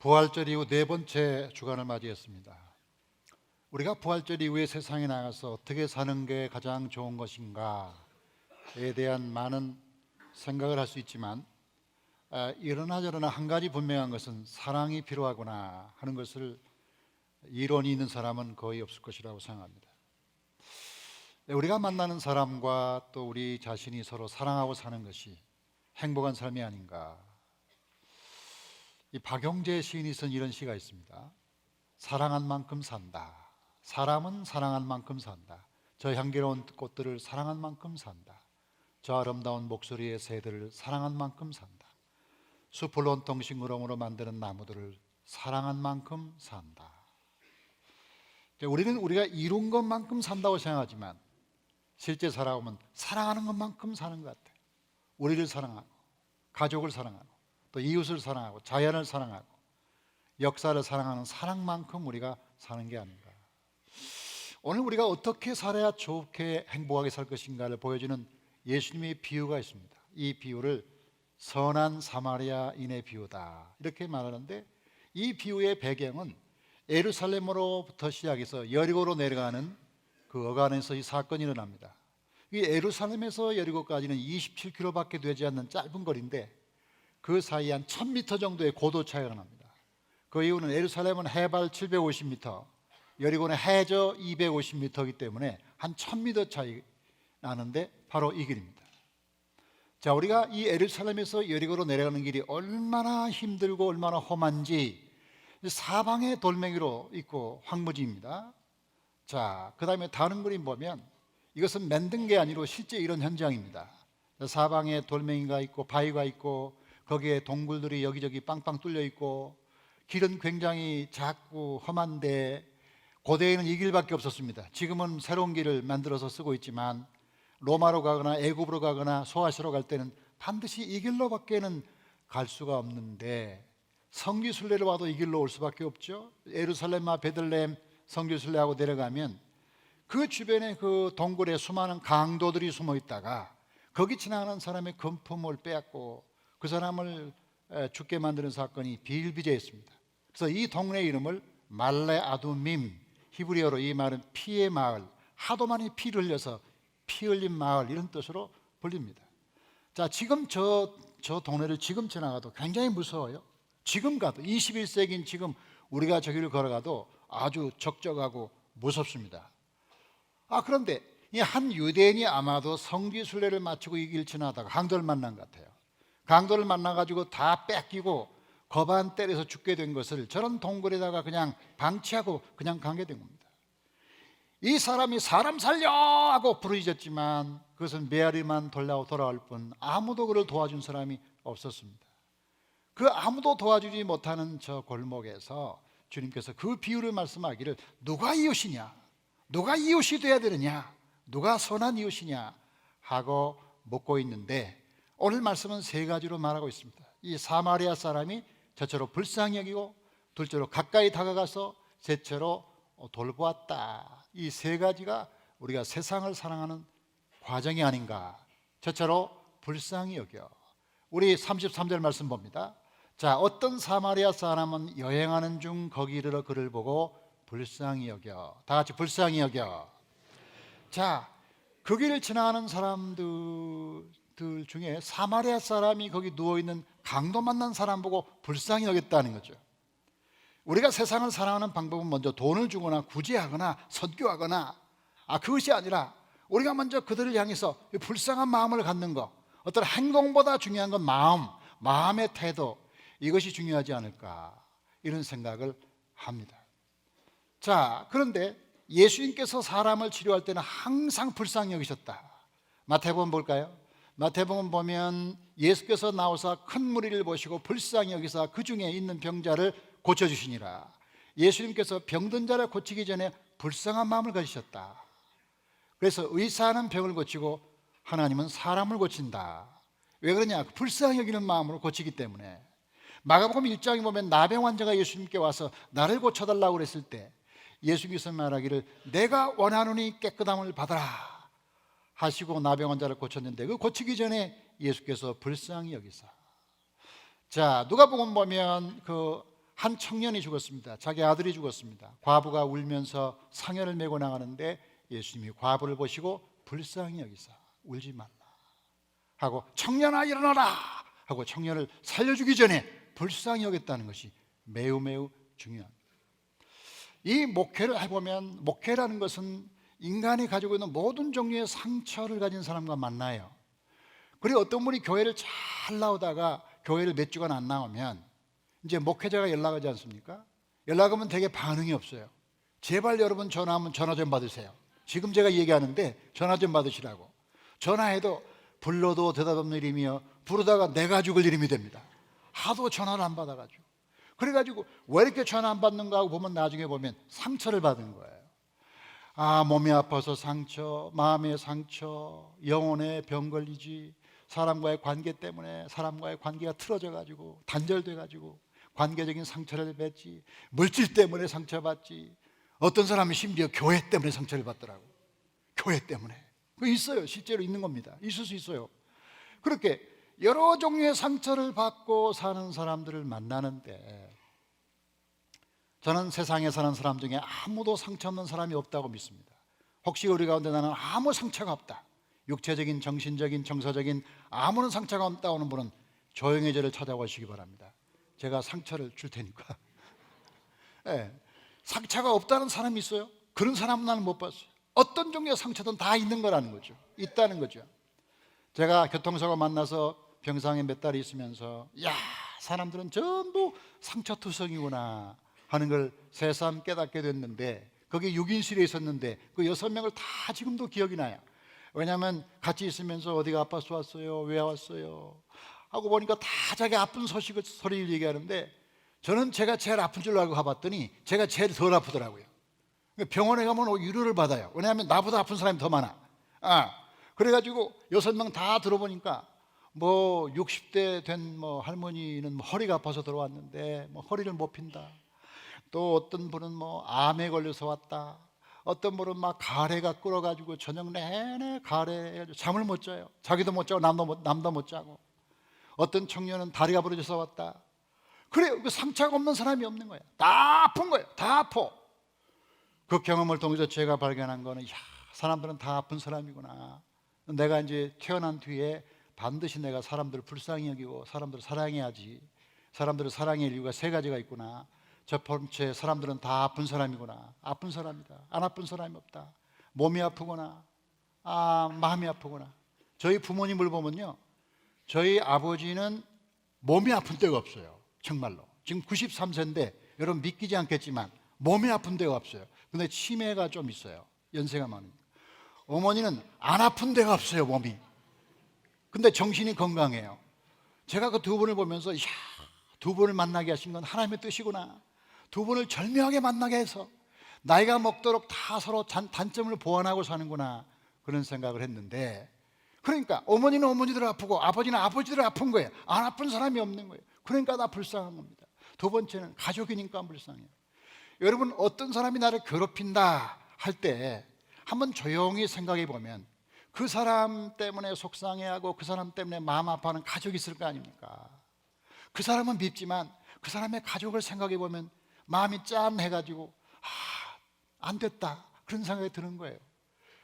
부활절 이후 네 번째 주간을 맞이했습니다. 우리가 부활절 이후에 세상에 나가서 어떻게 사는 게 가장 좋은 것인가에 대한 많은 생각을 할 수 있지만 이러나 저러나 한 가지 분명한 것은 사랑이 필요하구나 하는 것을 이론이 있는 사람은 거의 없을 것이라고 생각합니다. 우리가 만나는 사람과 또 우리 자신이 서로 사랑하고 사는 것이 행복한 삶이 아닌가. 이 박용재 시인이 쓴 이런 시가 있습니다. 사랑한 만큼 산다. 사람은 사랑한 만큼 산다. 저 향기로운 꽃들을 사랑한 만큼 산다. 저 아름다운 목소리의 새들을 사랑한 만큼 산다. 숲을 온통 싱그러움으로 만드는 나무들을 사랑한 만큼 산다. 우리는 우리가 이룬 것만큼 산다고 생각하지만 실제 살아보면 사랑하는 것만큼 사는 것 같아요. 우리를 사랑하고 가족을 사랑하고 또 이웃을 사랑하고 자연을 사랑하고 역사를 사랑하는 사랑만큼 우리가 사는 게 아닌가. 오늘 우리가 어떻게 살아야 좋게 행복하게 살 것인가를 보여주는 예수님의 비유가 있습니다. 이 비유를 선한 사마리아인의 비유다 이렇게 말하는데, 이 비유의 배경은 예루살렘으로부터 시작해서 여리고로 내려가는 그 어간에서 이 사건이 일어납니다. 이 예루살렘에서 여리고까지는 27km밖에 되지 않는 짧은 거리인데 그 사이에 한 1000m 정도의 고도 차이가 납니다. 그 이유는 예루살렘은 해발 750m, 여리고는 해저 250m이기 때문에 한 1000m 차이 나는데 바로 이 길입니다. 자, 우리가 이 예루살렘에서 여리고로 내려가는 길이 얼마나 힘들고 얼마나 험한지 사방에 돌멩이로 있고 황무지입니다. 자, 그 다음에 다른 그림 보면 이것은 만든 게 아니고 실제 이런 현장입니다. 사방에 돌멩이가 있고 바위가 있고 거기에 동굴들이 여기저기 빵빵 뚫려 있고 길은 굉장히 작고 험한데 고대에는 이 길밖에 없었습니다. 지금은 새로운 길을 만들어서 쓰고 있지만 로마로 가거나 애굽으로 가거나 소아시아로 갈 때는 반드시 이 길로밖에는 갈 수가 없는데 성지순례를 와도 이 길로 올 수밖에 없죠. 예루살렘과 베들레헴 성지순례하고 내려가면 그 주변에 그 동굴에 수많은 강도들이 숨어 있다가 거기 지나가는 사람의 금품을 빼앗고 그 사람을 죽게 만드는 사건이 비일비재했습니다. 그래서 이 동네 이름을 말레 아두밈, 히브리어로 이 말은 피의 마을, 하도 많이 피를 흘려서 피 흘린 마을 이런 뜻으로 불립니다. 자, 지금 저 동네를 지금 지나가도 굉장히 무서워요. 지금 가도 21세기인 지금 우리가 저기를 걸어가도 아주 적적하고 무섭습니다. 그런데 이 한 유대인이 아마도 성지순례를 마치고 이 길 지나다가 강도를 만난 것 같아요. 강도를 만나가지고 다 뺏기고 거반 때려서 죽게 된 것을 저런 동굴에다가 그냥 방치하고 그냥 가게 된 겁니다. 이 사람이 사람 살려 하고 부르짖었지만 그것은 메아리만 돌아올 뿐 아무도 그를 도와준 사람이 없었습니다. 그 아무도 도와주지 못하는 저 골목에서 주님께서 그 비유를 말씀하기를 누가 이웃이냐, 누가 이웃이 돼야 되느냐, 누가 선한 이웃이냐 하고 묻고 있는데 오늘 말씀은 세 가지로 말하고 있습니다. 이 사마리아 사람이 첫째로 불쌍히 여기고, 둘째로 가까이 다가가서, 셋째로 돌보았다. 이 세 가지가 우리가 세상을 사랑하는 과정이 아닌가. 첫째로 불쌍히 여겨. 우리 33절 말씀 봅니다. 자, 어떤 사마리아 사람은 여행하는 중 거기 이르러 그를 보고 불쌍히 여겨. 다 같이 불쌍히 여겨. 자, 그 길을 지나가는 사람들 중에 사마리아 사람이 거기 누워있는 강도 만난 사람 보고 불쌍히 여겼다는 거죠. 우리가 세상을 사랑하는 방법은 먼저 돈을 주거나 구제하거나 선교하거나 그것이 아니라 우리가 먼저 그들을 향해서 불쌍한 마음을 갖는 것, 어떤 행동보다 중요한 건 마음의 태도, 이것이 중요하지 않을까 이런 생각을 합니다. 자, 그런데 예수님께서 사람을 치료할 때는 항상 불쌍히 여기셨다. 마태복음 볼까요? 마태복음 보면 예수께서 나오사 큰 무리를 보시고 불쌍히 여기사 그 중에 있는 병자를 고쳐주시니라. 예수님께서 병든 자를 고치기 전에 불쌍한 마음을 가지셨다. 그래서 의사는 병을 고치고 하나님은 사람을 고친다. 왜 그러냐? 불쌍히 여기는 마음으로 고치기 때문에. 마가복음 1장에 보면 나병 환자가 예수님께 와서 나를 고쳐달라고 그랬을 때 예수께서 말하기를 내가 원하노니 깨끗함을 받아라 하시고 나병 환자를 고쳤는데 그 고치기 전에 예수께서 불쌍히 여기사. 자, 누가복음 보면 그 한 청년이 죽었습니다. 자기 아들이 죽었습니다. 과부가 울면서 상여를 메고 나가는데 예수님이 과부를 보시고 불쌍히 여기사 울지 말라 하고 청년아 일어나라 하고 청년을 살려주기 전에 불쌍히 여겼다는 것이 매우 매우 중요합니다. 이 목회를 해보면 목회라는 것은 인간이 가지고 있는 모든 종류의 상처를 가진 사람과 만나요. 그리고 어떤 분이 교회를 잘 나오다가 교회를 몇 주간 안 나오면 이제 목회자가 연락하지 않습니까? 연락하면 되게 반응이 없어요. 제발 여러분 전화하면 전화 좀 받으세요. 지금 제가 얘기하는데 전화 좀 받으시라고. 전화해도 불러도 대답 없는 일이며 부르다가 내가 죽을 일임이 됩니다. 하도 전화를 안 받아가지고. 그래가지고 왜 이렇게 전화 안 받는가 하고 보면 나중에 보면 상처를 받은 거예요. 아, 몸이 아파서 상처, 마음의 상처, 영혼의 병 걸리지, 사람과의 관계 때문에 사람과의 관계가 틀어져가지고 단절돼가지고 관계적인 상처를 받지, 물질 때문에 상처받지, 어떤 사람은 심지어 교회 때문에 상처를 받더라고. 교회 때문에. 그거 있어요. 실제로 있는 겁니다. 있을 수 있어요. 그렇게 여러 종류의 상처를 받고 사는 사람들을 만나는데 저는 세상에 사는 사람 중에 아무도 상처 없는 사람이 없다고 믿습니다. 혹시 우리 가운데 나는 아무 상처가 없다, 육체적인, 정신적인, 정서적인 아무런 상처가 없다 하는 분은 조용히 저를 찾아오시기 바랍니다. 제가 상처를 줄 테니까. 네. 상처가 없다는 사람이 있어요? 그런 사람은 나는 못 봤어요. 어떤 종류의 상처든 다 있는 거라는 거죠. 있다는 거죠. 제가 교통사고 만나서 병상에 몇 달 있으면서 야, 사람들은 전부 상처투성이구나 하는 걸 새삼 깨닫게 됐는데, 거기 6인실에 있었는데 그 6명을 다 지금도 기억이 나요. 왜냐하면 같이 있으면서 어디가 아파서 왔어요, 왜 왔어요 하고 보니까 다 자기 아픈 소리를 얘기하는데, 저는 제가 제일 아픈 줄 알고 가봤더니 제가 제일 덜 아프더라고요. 병원에 가면 위로를 받아요. 왜냐하면 나보다 아픈 사람이 더 많아. 그래가지고 6명 다 들어보니까 뭐 60대 된 뭐 할머니는 뭐 허리가 아파서 들어왔는데 뭐 허리를 못 핀다. 또 어떤 분은 뭐 암에 걸려서 왔다. 어떤 분은 막 가래가 끓어가지고 저녁 내내 가래 잠을 못 자요. 자기도 못 자고 남도 못 자고. 어떤 청년은 다리가 부러져서 왔다. 그래요. 그 상처가 없는 사람이 없는 거야. 다 아픈 거예요. 다 아파. 그 경험을 통해서 제가 발견한 거는, 야, 사람들은 다 아픈 사람이구나. 내가 이제 태어난 뒤에 반드시 내가 사람들을 불쌍히 여기고 사람들을 사랑해야지. 사람들을 사랑할 이유가 세 가지가 있구나. 첫 번째, 사람들은 다 아픈 사람이구나. 아픈 사람이다. 안 아픈 사람이 없다. 몸이 아프거나 마음이 아프거나. 저희 부모님을 보면요, 저희 아버지는 몸이 아픈 데가 없어요. 정말로. 지금 93세인데 여러분 믿기지 않겠지만 몸이 아픈 데가 없어요. 근데 치매가 좀 있어요. 연세가 많으니까. 어머니는 안 아픈 데가 없어요, 몸이. 근데 정신이 건강해요. 제가 그 두 분을 보면서, 이야, 두 분을 만나게 하신 건 하나님의 뜻이구나. 두 분을 절묘하게 만나게 해서 나이가 먹도록 다 서로 단점을 보완하고 사는구나, 그런 생각을 했는데, 그러니까 어머니는 어머니대로 아프고 아버지는 아버지대로 아픈 거예요. 안 아픈 사람이 없는 거예요. 그러니까 다 불쌍한 겁니다. 두 번째는 가족이니까 불쌍해요. 여러분, 어떤 사람이 나를 괴롭힌다 할 때 한번 조용히 생각해 보면 그 사람 때문에 속상해하고 그 사람 때문에 마음 아파하는 가족이 있을 거 아닙니까? 그 사람은 밉지만 그 사람의 가족을 생각해 보면 마음이 짠해가지고 안 됐다, 그런 생각이 드는 거예요.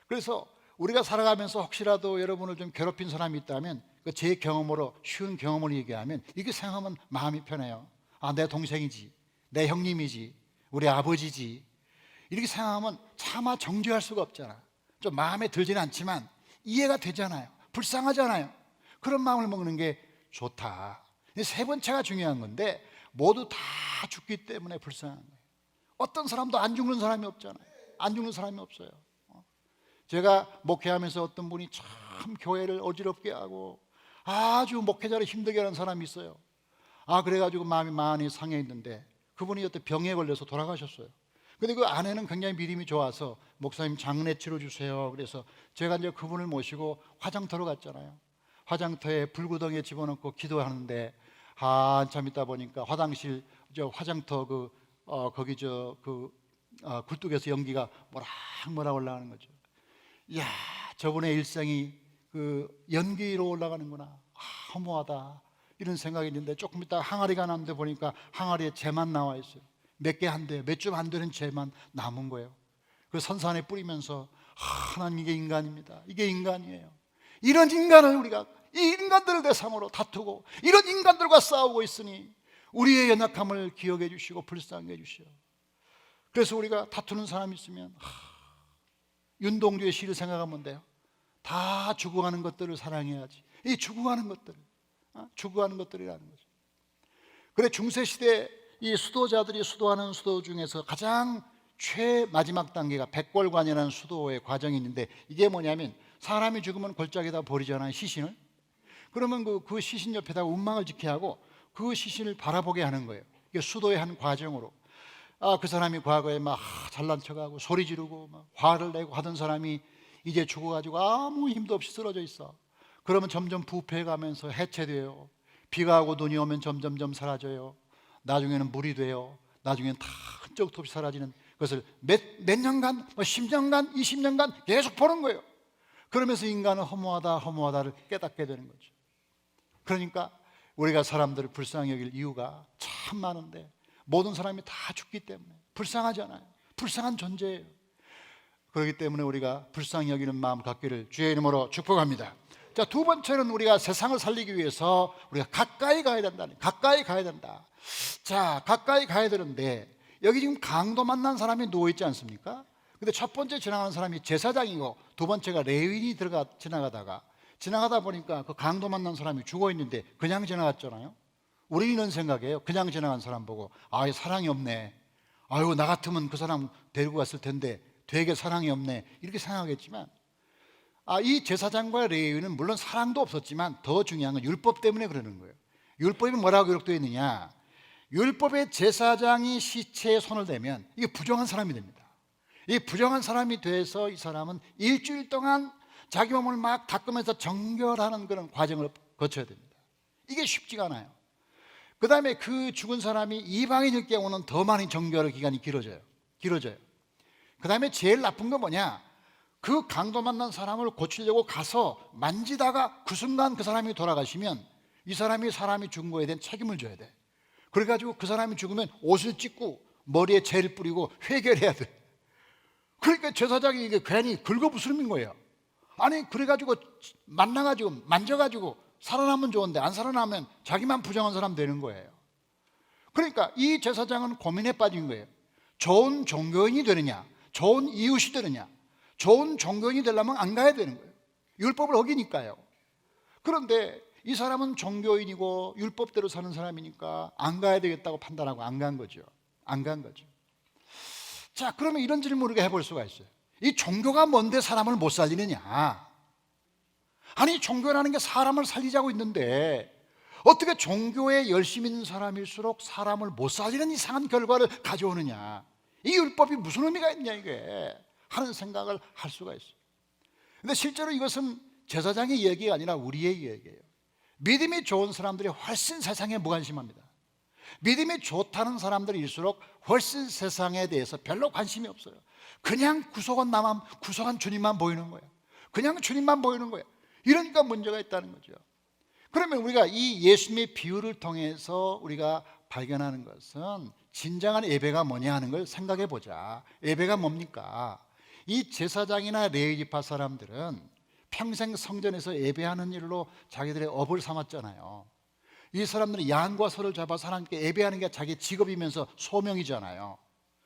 그래서 우리가 살아가면서 혹시라도 여러분을 좀 괴롭힌 사람이 있다면 제 경험으로, 쉬운 경험을 얘기하면 이게 생각하면 마음이 편해요. 내 동생이지, 내 형님이지, 우리 아버지지, 이렇게 생각하면 차마 정죄할 수가 없잖아. 좀 마음에 들지는 않지만 이해가 되잖아요. 불쌍하잖아요. 그런 마음을 먹는 게 좋다. 세 번째가 중요한 건데, 모두 다 죽기 때문에 불쌍한 거예요. 어떤 사람도 안 죽는 사람이 없잖아요. 안 죽는 사람이 없어요. 제가 목회하면서 어떤 분이 참 교회를 어지럽게 하고 아주 목회자를 힘들게 하는 사람이 있어요. 그래가지고 마음이 많이 상해 있는데 그분이 어떤 병에 걸려서 돌아가셨어요. 근데 그 아내는 굉장히 믿음이 좋아서 목사님 장례 치러주세요. 그래서 제가 이제 그분을 모시고 화장터로 갔잖아요. 화장터에 불구덩이에 집어넣고 기도하는데 한참 있다 보니까 화장실 화장터 거기 굴뚝에서 연기가 모락모락 올라가는 거죠. 이야, 저분의 일생이 그 연기로 올라가는구나. 허무하다. 이런 생각이 있는데 조금 있다가 항아리가 남는데 보니까 항아리에 재만 나와 있어요. 몇 개 안 돼요. 몇 줌 안 되는 재만 남은 거예요. 그 선산에 뿌리면서 하나님, 이게 인간입니다. 이게 인간이에요. 이런 인간을 우리가, 이 인간들을 대상으로 다투고 이런 인간들과 싸우고 있으니 우리의 연약함을 기억해 주시고 불쌍해 주시오. 그래서 우리가 다투는 사람이 있으면 윤동주의 시를 생각하면 돼요. 다 죽어가는 것들을 사랑해야지. 이 죽어가는 것들, 죽어가는 것들이라는 거죠. 그래, 중세시대 이 수도자들이 수도하는 수도 중에서 가장 최마지막 단계가 백골관이라는 수도의 과정이 있는데, 이게 뭐냐면 사람이 죽으면 골짜기에다 버리잖아요, 시신을. 그러면 그 시신 옆에다가 운망을 짓게 하고 그 시신을 바라보게 하는 거예요. 이게 수도의 한 과정으로. 그 사람이 과거에 막 잘난 척하고 소리 지르고 막 화를 내고 하던 사람이 이제 죽어가지고 아무 힘도 없이 쓰러져 있어. 그러면 점점 부패해가면서 해체돼요. 비가 오고 눈이 오면 점점점 사라져요. 나중에는 물이 돼요. 나중에는 다 흔적도 없이 사라지는 것을 몇 년간, 10년간, 20년간 계속 보는 거예요. 그러면서 인간은 허무하다를 깨닫게 되는 거죠. 그러니까 우리가 사람들을 불쌍히 여길 이유가 참 많은데, 모든 사람이 다 죽기 때문에 불쌍하잖아요. 불쌍한 존재예요. 그렇기 때문에 우리가 불쌍히 여기는 마음 갖기를 주의 이름으로 축복합니다. 자, 두 번째는 우리가 세상을 살리기 위해서 우리가 가까이 가야 된다. 가까이 가야 된다. 자, 가까이 가야 되는데 여기 지금 강도 만난 사람이 누워있지 않습니까? 근데 첫 번째 지나가는 사람이 제사장이고 두 번째가 레위인이 지나가다 보니까 그 강도 만난 사람이 죽어있는데 그냥 지나갔잖아요. 우리는 이런 생각이에요. 그냥 지나간 사람 보고 사랑이 없네, 나 같으면 그 사람 데리고 갔을 텐데 되게 사랑이 없네, 이렇게 생각하겠지만 이 제사장과 레위인은 물론 사랑도 없었지만 더 중요한 건 율법 때문에 그러는 거예요. 율법이 뭐라고 기록되어 있느냐? 율법의 제사장이 시체에 손을 대면 이게 부정한 사람이 됩니다. 이 부정한 사람이 돼서 이 사람은 일주일 동안 자기 몸을 막 닦으면서 정결하는 그런 과정을 거쳐야 됩니다. 이게 쉽지가 않아요. 그 다음에 그 죽은 사람이 이방인일 경우는 더 많이 정결의 기간이 길어져요. 그 다음에 제일 나쁜 건 뭐냐? 그 강도 만난 사람을 고치려고 가서 만지다가 그 순간 그 사람이 돌아가시면 이 사람이 죽은 거에 대한 책임을 져야 돼. 그래가지고 그 사람이 죽으면 옷을 찢고 머리에 재를 뿌리고 회개해야 돼. 그러니까 제사장이 이게 괜히 긁어부스럼인 거예요. 그래가지고 만나가지고 만져가지고 살아나면 좋은데 안 살아나면 자기만 부정한 사람 되는 거예요. 그러니까 이 제사장은 고민에 빠진 거예요. 좋은 종교인이 되느냐, 좋은 이웃이 되느냐. 좋은 종교인이 되려면 안 가야 되는 거예요. 율법을 어기니까요. 그런데 이 사람은 종교인이고 율법대로 사는 사람이니까 안 가야 되겠다고 판단하고 안 간 거죠. 자, 그러면 이런 질문을 우리가 해볼 수가 있어요. 이 종교가 뭔데 사람을 못 살리느냐? 종교라는 게 사람을 살리자고 있는데 어떻게 종교에 열심히 있는 사람일수록 사람을 못 살리는 이상한 결과를 가져오느냐? 이 율법이 무슨 의미가 있냐 이게 하는 생각을 할 수가 있어요. 근데 실제로 이것은 제사장의 이야기가 아니라 우리의 이야기예요. 믿음이 좋은 사람들이 훨씬 세상에 무관심합니다. 믿음이 좋다는 사람들일수록 훨씬 세상에 대해서 별로 관심이 없어요. 그냥 구속한 주님만 보이는 거예요. 그냥 주님만 보이는 거예요. 이러니까 문제가 있다는 거죠. 그러면 우리가 이 예수님의 비유를 통해서 우리가 발견하는 것은 진정한 예배가 뭐냐 하는 걸 생각해 보자. 예배가 뭡니까? 이 제사장이나 레위 지파 사람들은 평생 성전에서 예배하는 일로 자기들의 업을 삼았잖아요. 이 사람들은 양과 소를 잡아서 하나님께 예배하는 게 자기 직업이면서 소명이잖아요.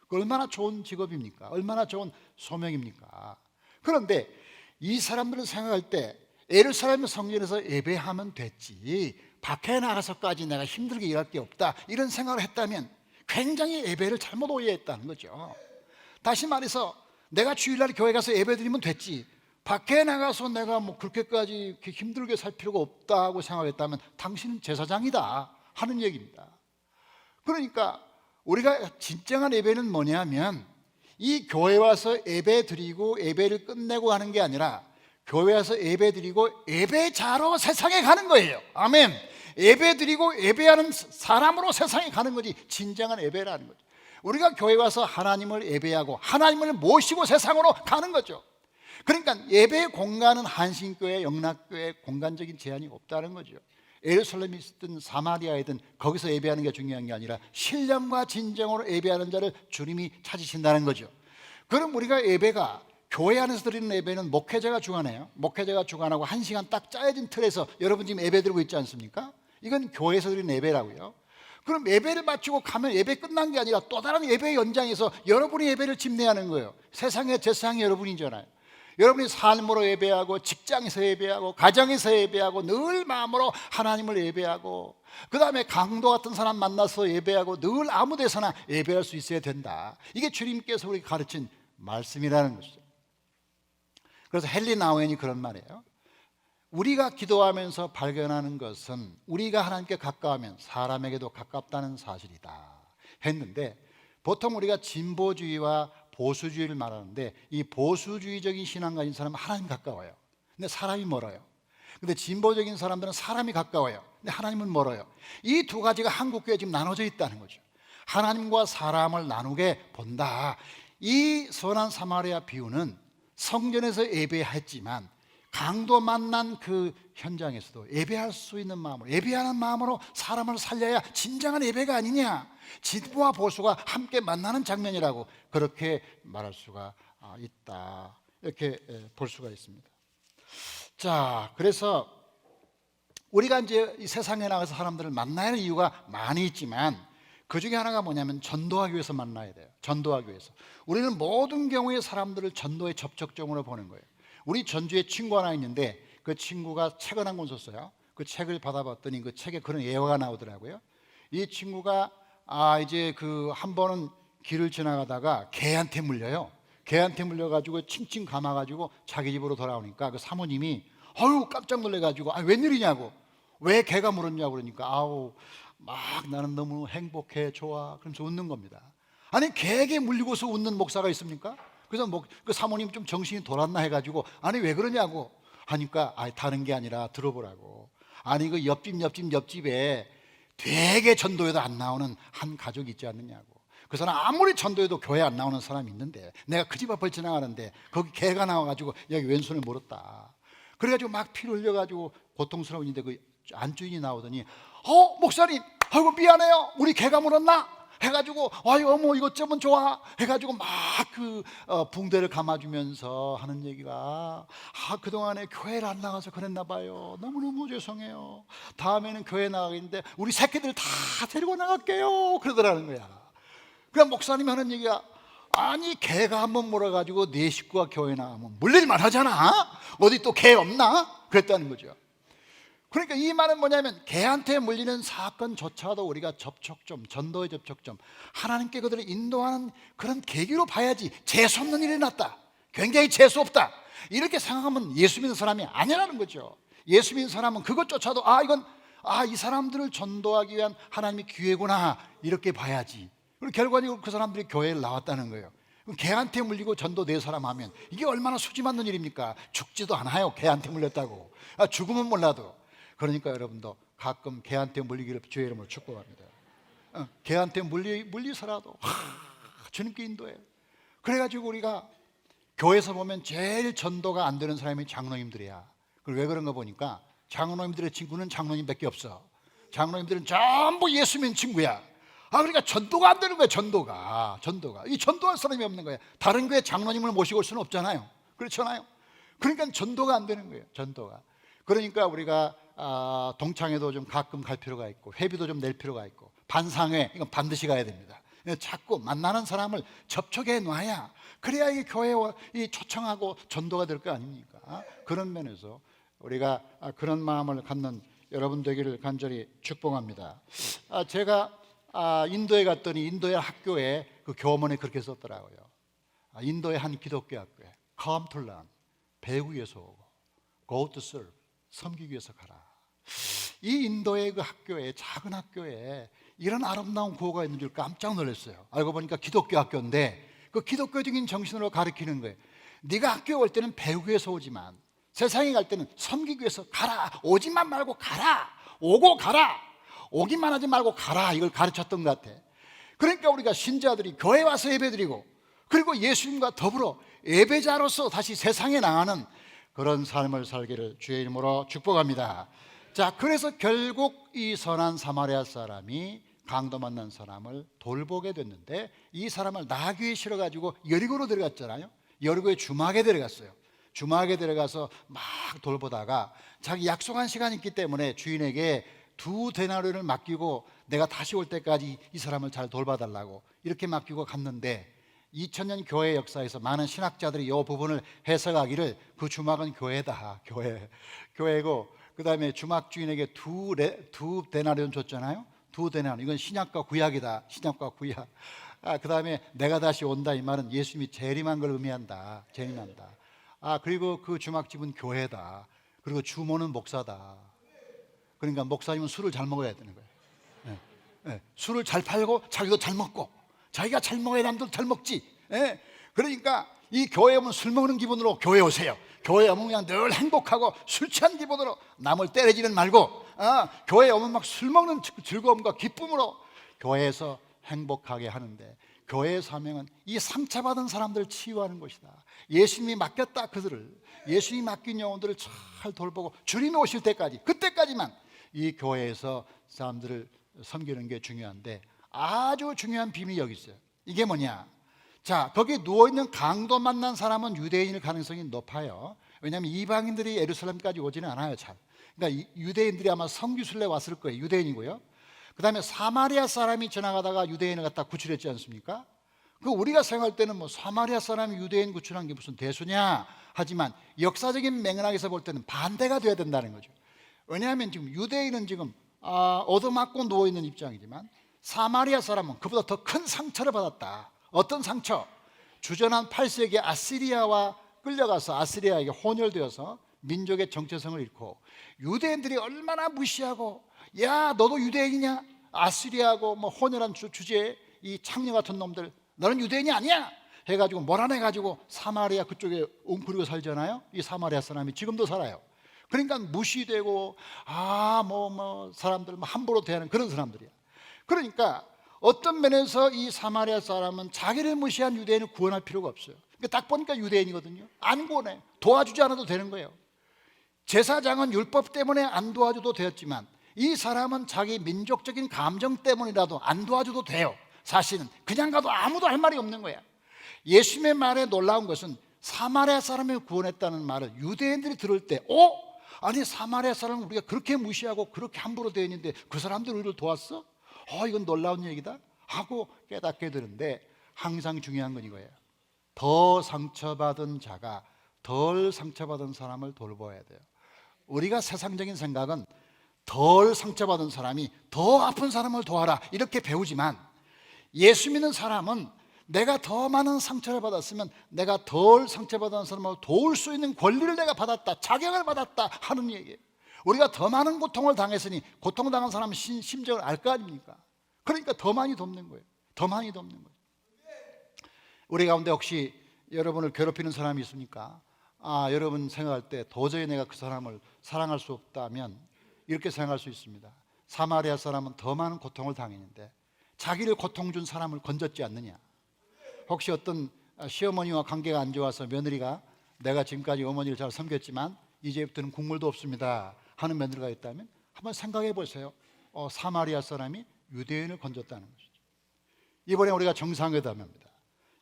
얼마나 좋은 직업입니까? 얼마나 좋은 소명입니까? 그런데 이 사람들은 생각할 때 예루살렘 성전에서 예배하면 됐지 밖에 나가서까지 내가 힘들게 일할 게 없다, 이런 생각을 했다면 굉장히 예배를 잘못 오해했다는 거죠. 다시 말해서 내가 주일날 교회 가서 예배 드리면 됐지 밖에 나가서 내가 그렇게까지 이렇게 힘들게 살 필요가 없다고 생각했다면 당신은 제사장이다 하는 얘기입니다. 그러니까 우리가 진정한 예배는 뭐냐면 이 교회 와서 예배 드리고 예배를 끝내고 가는 게 아니라 교회 와서 예배 드리고 예배자로 세상에 가는 거예요. 아멘. 예배 드리고 예배하는 사람으로 세상에 가는 거지 진정한 예배라는 거죠. 우리가 교회 와서 하나님을 예배하고 하나님을 모시고 세상으로 가는 거죠. 그러니까 예배 공간은 한신교회, 영락교회 공간적인 제한이 없다는 거죠. 예루살렘이든 사마리아이든 거기서 예배하는 게 중요한 게 아니라 신령과 진정으로 예배하는 자를 주님이 찾으신다는 거죠. 그럼 우리가 예배가 교회 안에서 드리는 예배는 목회자가 주관해요. 목회자가 주관하고 1시간 딱 짜여진 틀에서 여러분 지금 예배 드리고 있지 않습니까? 이건 교회에서 드리는 예배라고요. 그럼 예배를 마치고 가면 예배 끝난 게 아니라 또 다른 예배의 연장에서 여러분이 예배를 집례하는 거예요. 세상의 제사장이 여러분이잖아요. 여러분이 삶으로 예배하고 직장에서 예배하고 가정에서 예배하고 늘 마음으로 하나님을 예배하고 그 다음에 강도 같은 사람 만나서 예배하고 늘 아무 데서나 예배할 수 있어야 된다. 이게 주님께서 우리에게 가르친 말씀이라는 것이죠. 그래서 헨리 나우엔이 그런 말이에요. 우리가 기도하면서 발견하는 것은 우리가 하나님께 가까우면 사람에게도 가깝다는 사실이다 했는데, 보통 우리가 진보주의와 보수주의를 말하는데 이 보수주의적인 신앙 가진 사람은 하나님 가까워요. 근데 사람이 멀어요. 근데 진보적인 사람들은 사람이 가까워요. 근데 하나님은 멀어요. 이 두 가지가 한국교회에 지금 나눠져 있다는 거죠. 하나님과 사람을 나누게 본다. 이 선한 사마리아 비유는 성전에서 예배했지만 강도 만난 그 현장에서도 예배할 수 있는 마음으로, 예배하는 마음으로 사람을 살려야 진정한 예배가 아니냐, 진보와 보수가 함께 만나는 장면이라고 그렇게 말할 수가 있다, 이렇게 볼 수가 있습니다. 자, 그래서 우리가 이제 이 세상에 나가서 사람들을 만나야 하는 이유가 많이 있지만 그 중에 하나가 뭐냐면 전도하기 위해서 만나야 돼요. 전도하기 위해서. 우리는 모든 경우에 사람들을 전도의 접촉점으로 보는 거예요. 우리 전주에 친구 하나 있는데 그 친구가 책을 한 권 썼어요. 그 책을 받아봤더니 그 책에 그런 예화가 나오더라고요. 이 친구가 이제 그 한 번은 길을 지나가다가 개한테 물려요. 개한테 물려가지고 칭칭 감아가지고 자기 집으로 돌아오니까 그 사모님이 깜짝 놀래가지고 웬일이냐고, 왜 개가 물었냐고 그러니까 막 나는 너무 행복해, 좋아, 그러면서 웃는 겁니다. 아니 개에게 물리고서 웃는 목사가 있습니까? 그래서 그 사모님 좀 정신이 돌았나 해가지고 아니 왜 그러냐고 하니까 다른 게 아니라 들어보라고. 아니 그 옆집에 되게 전도에도 안 나오는 한 가족이 있지 않느냐고. 그 사람 아무리 전도해도 교회 안 나오는 사람이 있는데 내가 그 집 앞을 지나가는데 거기 개가 나와가지고 여기 왼손을 물었다. 그래가지고 막 피를 흘려가지고 고통스러운데 그 안주인이 나오더니 목사님 아이고 미안해요, 우리 개가 물었나 해가지고 어머 이것 좀 좋아 해가지고 막 그 붕대를 감아주면서 하는 얘기가 그동안에 교회를 안 나가서 그랬나 봐요, 너무너무 죄송해요, 다음에는 교회 나가겠는데 우리 새끼들 다 데리고 나갈게요 그러더라는 거야. 그럼 목사님이 하는 얘기가 아니 개가 한번 물어가지고 네 식구가 교회 나가면 물릴만 하잖아, 어디 또 개 없나 그랬다는 거죠. 그러니까 이 말은 뭐냐면 개한테 물리는 사건조차도 우리가 접촉점, 전도의 접촉점, 하나님께 그들을 인도하는 그런 계기로 봐야지 재수없는 일이 났다, 굉장히 재수없다 이렇게 생각하면 예수 믿는 사람이 아니라는 거죠. 예수 믿는 사람은 그것조차도 이건 이 사람들을 전도하기 위한 하나님의 기회구나 이렇게 봐야지. 그리고 결과적으로 그 사람들이 교회를 나왔다는 거예요. 개한테 물리고 전도 네 사람 하면 이게 얼마나 수지 맞는 일입니까? 죽지도 않아요, 개한테 물렸다고. 죽으면 몰라도. 그러니까 여러분도 가끔 개한테 물리기를 주의 이름으로 축복합니다. 개한테 물리서라도 주님께 인도해. 그래가지고 우리가 교회에서 보면 제일 전도가 안 되는 사람이 장로님들이야. 왜 그런가 보니까 장로님들의 친구는 장로님밖에 없어. 장로님들은 전부 예수 믿는 친구야. 그러니까 전도가 안 되는 거야. 전도가 이 전도할 사람이 없는 거야. 다른 교회 장로님을 모시고 올 수는 없잖아요. 그렇잖아요. 그러니까 전도가 안 되는 거예요. 전도가. 그러니까 우리가 동창회도 좀 가끔 갈 필요가 있고 회비도 좀 낼 필요가 있고 반상회 이건 반드시 가야 됩니다. 자꾸 만나는 사람을 접촉해 놔야 그래야 이 교회에 이 초청하고 전도가 될 거 아닙니까? 그런 면에서 우리가 그런 마음을 갖는 여러분 되기를 간절히 축복합니다. 제가 인도에 갔더니 인도의 학교에 그 교문에 그렇게 썼더라고요. 인도의 한 기독교 학교에 Come to learn, 배우기 위해서 오고 Go to serve, 섬기기 위해서 가라. 이 인도의 그 학교에, 작은 학교에 이런 아름다운 구호가 있는 줄 깜짝 놀랐어요. 알고 보니까 기독교 학교인데 그 기독교적인 정신으로 가르치는 거예요. 네가 학교에 올 때는 배우기 위해서 오지만 세상에 갈 때는 섬기기 위해서 가라. 오지만 말고 가라. 오고 가라. 오기만 하지 말고 가라. 이걸 가르쳤던 것 같아. 그러니까 우리가 신자들이 교회 와서 예배드리고 그리고 예수님과 더불어 예배자로서 다시 세상에 나가는 그런 삶을 살기를 주의 이름으로 축복합니다. 자, 그래서 결국 이 선한 사마리아 사람이 강도 만난 사람을 돌보게 됐는데, 이 사람을 나귀에 실어가지고 여리고로 들어갔잖아요. 여리고의 주막에 들어갔어요. 주막에 들어가서 막 돌보다가 자기 약속한 시간이 있기 때문에 주인에게 2데나리온을 맡기고 내가 다시 올 때까지 이 사람을 잘 돌봐달라고 이렇게 맡기고 갔는데, 2000년 교회 역사에서 많은 신학자들이 이 부분을 해석하기를 그 주막은 교회다, 교회고, 그 다음에 주막 주인에게 2데나리온 줬잖아요. 2데나리온, 이건 신약과 구약이다, 신약과 구약. 그 다음에 내가 다시 온다, 이 말은 예수님이 재림한 걸 의미한다, 재림한다. 그리고 그 주막집은 교회다. 그리고 주모는 목사다. 그러니까 목사님은 술을 잘 먹어야 되는 거예요. 술을 잘 팔고 자기도 잘 먹고, 자기가 잘 먹어야 남들도 잘 먹지. 그러니까 이 교회 오면 술 먹는 기분으로 교회 오세요. 교회 오면 그냥 늘 행복하고 술 취한 기분으로 남을 때리지는 말고, 교회 오면 막 술 먹는 즐거움과 기쁨으로 교회에서 행복하게 하는데, 교회의 사명은 이 상처받은 사람들을 치유하는 것이다. 예수님이 맡겼다, 그들을, 예수님이 맡긴 영혼들을 잘 돌보고 주님이 오실 때까지, 그때까지만 이 교회에서 사람들을 섬기는 게 중요한데, 아주 중요한 비밀이 여기 있어요. 이게 뭐냐? 자, 거기 누워있는 강도 만난 사람은 유대인일 가능성이 높아요. 왜냐하면 이방인들이 예루살렘까지 오지는 않아요, 잘. 그러니까 유대인들이 아마 성지순례 왔을 거예요. 유대인이고요. 그 다음에 사마리아 사람이 지나가다가 유대인을 갖다 구출했지 않습니까? 그 우리가 생각할 때는 뭐 사마리아 사람이 유대인 구출한 게 무슨 대수냐 하지만, 역사적인 맥락에서 볼 때는 반대가 돼야 된다는 거죠. 왜냐하면 지금 유대인은 지금 얻어맞고 누워있는 입장이지만, 사마리아 사람은 그보다 더 큰 상처를 받았다. 어떤 상처? 주전한 8세기 아시리아와 끌려가서 아시리아에게 혼혈되어서 민족의 정체성을 잃고, 유대인들이 얼마나 무시하고, 야 너도 유대인이냐? 아시리아하고 뭐 혼혈한 주제에 이 창녀 같은 놈들, 너는 유대인이 아니야 해가지고 몰아내가지고 사마리아 그쪽에 웅크리고 살잖아요. 이 사마리아 사람이 지금도 살아요. 그러니까 무시되고 사람들 함부로 대하는 그런 사람들이야. 그러니까 어떤 면에서 이 사마리아 사람은 자기를 무시한 유대인을 구원할 필요가 없어요. 그러니까 딱 보니까 유대인이거든요. 안 구원해. 도와주지 않아도 되는 거예요. 제사장은 율법 때문에 안 도와줘도 되었지만, 이 사람은 자기 민족적인 감정 때문이라도 안 도와줘도 돼요. 사실은 그냥 가도 아무도 할 말이 없는 거야. 예수님의 말에 놀라운 것은 사마리아 사람을 구원했다는 말을 유대인들이 들을 때, 아니 사마리아 사람을 우리가 그렇게 무시하고 그렇게 함부로 대했는데 그 사람들 우리를 도왔어? 이건 놀라운 얘기다 하고 깨닫게 되는데, 항상 중요한 건 이거예요. 더 상처받은 자가 덜 상처받은 사람을 돌봐야 돼요. 우리가 세상적인 생각은 덜 상처받은 사람이 더 아픈 사람을 도와라 이렇게 배우지만, 예수 믿는 사람은 내가 더 많은 상처를 받았으면 내가 덜 상처받은 사람을 도울 수 있는 권리를 내가 받았다, 자격을 받았다 하는 얘기예요. 우리가 더 많은 고통을 당했으니 고통당한 사람 심정을 알 거 아닙니까? 그러니까 더 많이 돕는 거예요. 더 많이 돕는 거예요. 우리 가운데 혹시 여러분을 괴롭히는 사람이 있습니까? 여러분 생각할 때 도저히 내가 그 사람을 사랑할 수 없다면 이렇게 생각할 수 있습니다. 사마리아 사람은 더 많은 고통을 당했는데 자기를 고통 준 사람을 건졌지 않느냐? 혹시 어떤 시어머니와 관계가 안 좋아서 며느리가 내가 지금까지 어머니를 잘 섬겼지만 이제부터는 국물도 없습니다 하는 며느리가 있다면 한번 생각해 보세요. 사마리아 사람이 유대인을 건졌다는 것이죠. 이번에 우리가 정상회담입니다.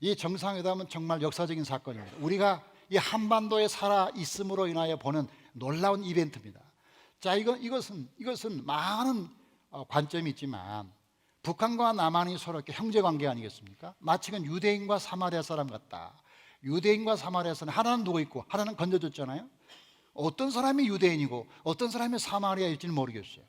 이 정상회담은 정말 역사적인 사건입니다. 우리가 이 한반도에 살아 있음으로 인하여 보는 놀라운 이벤트입니다. 자, 이것은 많은 관점이 있지만, 북한과 남한이 서로 이렇게 형제 관계 아니겠습니까? 마치 그 유대인과 사마리아 사람 같다. 유대인과 사마리아 사람, 하나는 누구 있고 하나는 건져줬잖아요. 어떤 사람이 유대인이고 어떤 사람이 사마리아일지는 모르겠어요.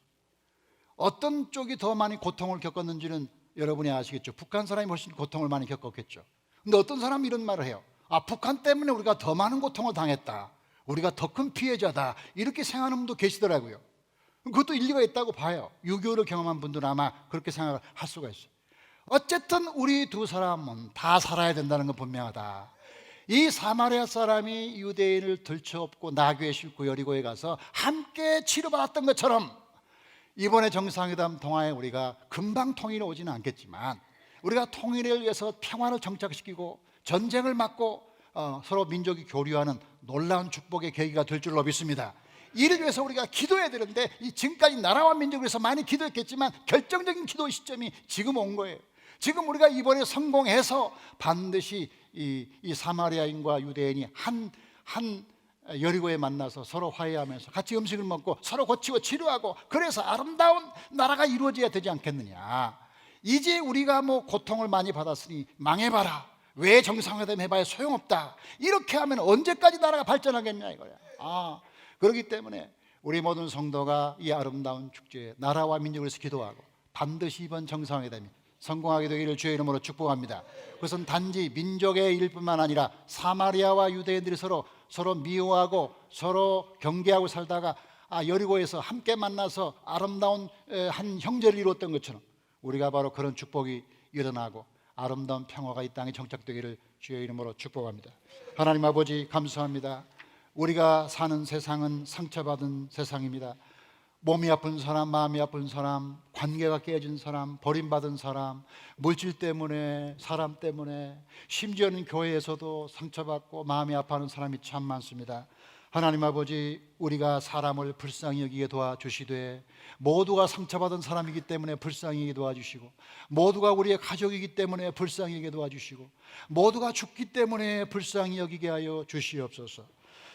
어떤 쪽이 더 많이 고통을 겪었는지는 여러분이 아시겠죠. 북한 사람이 훨씬 고통을 많이 겪었겠죠. 근데 어떤 사람이 이런 말을 해요. 북한 때문에 우리가 더 많은 고통을 당했다, 우리가 더 큰 피해자다, 이렇게 생각하는 분도 계시더라고요. 그것도 일리가 있다고 봐요. 6.25를 경험한 분들은 아마 그렇게 생각을 할 수가 있어요. 어쨌든 우리 두 사람은 다 살아야 된다는 건 분명하다. 이 사마리아 사람이 유대인을 들쳐업고 나귀에 싣고 여리고에 가서 함께 치료받았던 것처럼, 이번에 정상회담 동안에 우리가 금방 통일이 오지는 않겠지만 우리가 통일을 위해서 평화를 정착시키고 전쟁을 막고 서로 민족이 교류하는 놀라운 축복의 계기가 될 줄로 믿습니다. 이를 위해서 우리가 기도해야 되는데, 이 지금까지 나라와 민족을 위해서 많이 기도했겠지만 결정적인 기도 시점이 지금 온 거예요. 지금 우리가 이번에 성공해서 반드시 이 사마리아인과 유대인이 한 여리고에 만나서 서로 화해하면서 같이 음식을 먹고 서로 고치고 치료하고, 그래서 아름다운 나라가 이루어져야 되지 않겠느냐. 이제 우리가 뭐 고통을 많이 받았으니 망해봐라, 왜 정상회담 해봐야 소용없다, 이렇게 하면 언제까지 나라가 발전하겠냐 이거야. 그렇기 때문에 우리 모든 성도가 이 아름다운 축제에 나라와 민족을 위해서 기도하고, 반드시 이번 정상회담이 성공하게 되기를 주의 이름으로 축복합니다. 그것은 단지 민족의 일뿐만 아니라 사마리아와 유대인들이 서로 미워하고 서로 경계하고 살다가 여리고에서 함께 만나서 아름다운 한 형제를 이루었던 것처럼 우리가 바로 그런 축복이 일어나고 아름다운 평화가 이 땅에 정착되기를 주의 이름으로 축복합니다. 하나님 아버지, 감사합니다. 우리가 사는 세상은 상처받은 세상입니다. 몸이 아픈 사람, 마음이 아픈 사람, 관계가 깨진 사람, 버림받은 사람, 물질 때문에, 사람 때문에, 심지어는 교회에서도 상처받고 마음이 아파하는 사람이 참 많습니다. 하나님 아버지, 우리가 사람을 불쌍히 여기게 도와주시되, 모두가 상처받은 사람이기 때문에 불쌍히 여기게 도와주시고, 모두가 우리의 가족이기 때문에 불쌍히 여기게 도와주시고, 모두가 죽기 때문에 불쌍히 여기게 하여 주시옵소서.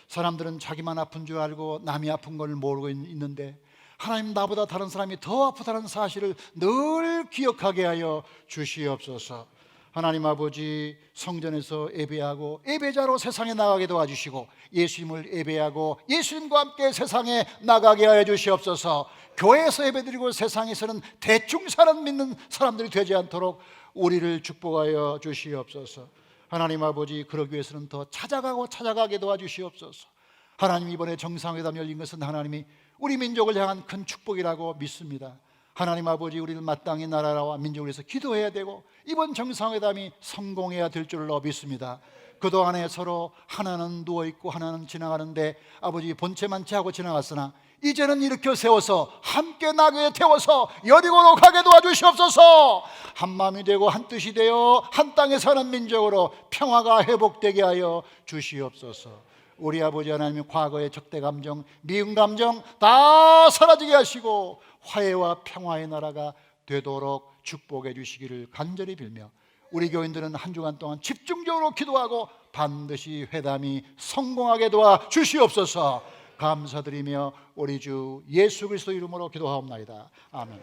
사람들은 자기만 아픈 줄 알고 남이 아픈 걸 모르고 있는데, 하나님, 나보다 다른 사람이 더 아프다는 사실을 늘 기억하게 하여 주시옵소서. 하나님 아버지, 성전에서 예배하고 예배자로 세상에 나가게 도와주시고, 예수님을 예배하고 예수님과 함께 세상에 나가게 하여 주시옵소서. 교회에서 예배드리고 세상에서는 대충 사람 믿는 사람들이 되지 않도록 우리를 축복하여 주시옵소서. 하나님 아버지, 그러기 위해서는 더 찾아가게 도와주시옵소서. 하나님, 이번에 정상회담 열린 것은 하나님이 우리 민족을 향한 큰 축복이라고 믿습니다. 하나님 아버지, 우리는 마땅히 나라와 민족을 위해서 기도해야 되고 이번 정상회담이 성공해야 될 줄로 믿습니다. 그동안에 서로 하나는 누워있고 하나는 지나가는데 아버지, 본체만 채하고 지나갔으나 이제는 일으켜 세워서 함께 나귀에 태워서 여리고로 가게 도와주시옵소서. 한 마음이 되고 한 뜻이 되어 한 땅에 사는 민족으로 평화가 회복되게 하여 주시옵소서. 우리 아버지 하나님, 과거의 적대 감정, 미운 감정 다 사라지게 하시고 화해와 평화의 나라가 되도록 축복해 주시기를 간절히 빌며, 우리 교인들은 한 주간 동안 집중적으로 기도하고 반드시 회담이 성공하게 도와 주시옵소서. 감사드리며 우리 주 예수 그리스도 이름으로 기도하옵나이다. 아멘.